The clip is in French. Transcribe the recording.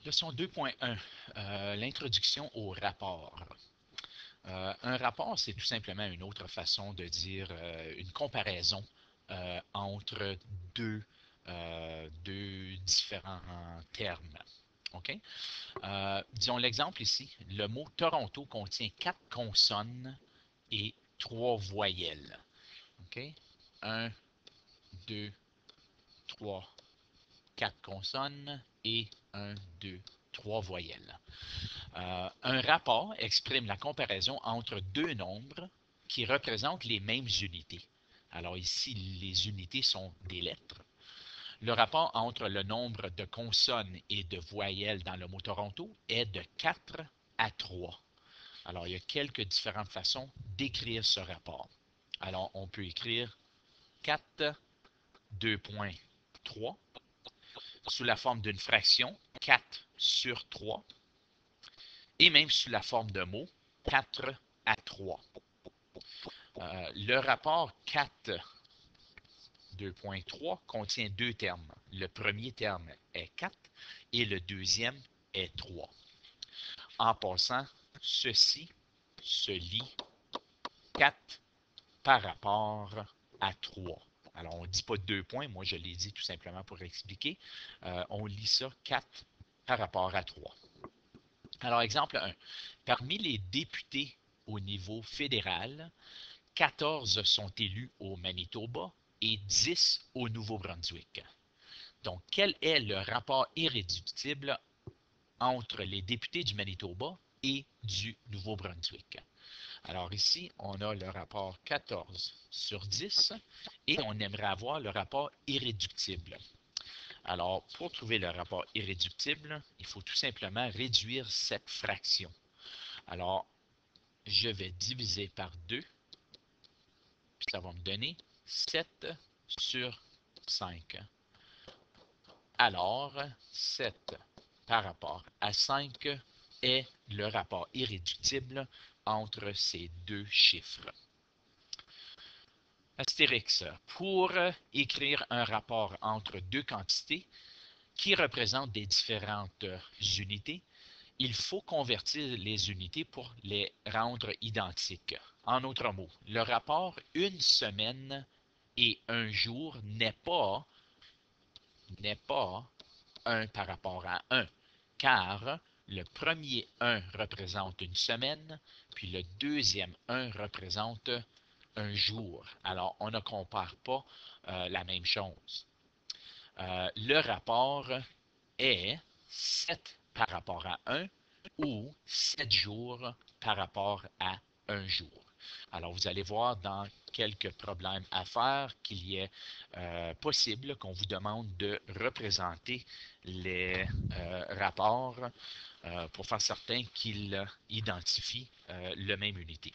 Leçon 2.1, l'introduction au rapport. Un rapport, c'est tout simplement une autre façon de dire une comparaison entre deux différents termes. OK? Disons l'exemple ici, le mot Toronto contient 4 consonnes et 3 voyelles. OK? 1, 2, 3, 4 consonnes et 1, 2, 3 voyelles. Un rapport exprime la comparaison entre deux nombres qui représentent les mêmes unités. Alors ici, les unités sont des lettres. Le rapport entre le nombre de consonnes et de voyelles dans le mot Toronto est de 4 à 3. Alors, il y a quelques différentes façons d'écrire ce rapport. Alors, on peut écrire 4, 2.3 sous la forme d'une fraction, 4 sur 3, et même sous la forme de mots, 4 à 3. Le rapport 4, 2.3 contient deux termes. Le premier terme est 4 et le deuxième est 3. En passant, ceci se lit 4 par rapport à 3. Alors, on ne dit pas 2 points, moi je l'ai dit tout simplement pour expliquer. On lit ça 4 par rapport à 3. Alors, exemple 1. Parmi les députés au niveau fédéral, 14 sont élus au Manitoba et 10 au Nouveau-Brunswick. Donc, quel est le rapport irréductible entre les députés du Manitoba et du Nouveau-Brunswick? Alors ici, on a le rapport 14 sur 10 et on aimerait avoir le rapport irréductible. Alors, pour trouver le rapport irréductible, il faut tout simplement réduire cette fraction. Alors, je vais diviser par 2, puis ça va me donner 7 sur 5. Alors, 7 par rapport à 5 est le rapport irréductible entre ces deux chiffres. Astérix, pour écrire un rapport entre deux quantités qui représentent des différentes unités, il faut convertir les unités pour les rendre identiques. En d'autres mots, le rapport une semaine et un jour n'est pas 1 par rapport à 1, car le premier 1 représente une semaine, puis le deuxième 1 représente un jour. Alors, on ne compare pas la même chose. Le rapport est 7 par rapport à 1 ou 7 jours par rapport à un jour. Alors, vous allez voir dans quelques problèmes à faire qu'il est possible qu'on vous demande de représenter les rapports pour faire certain qu'ils identifient la même unité.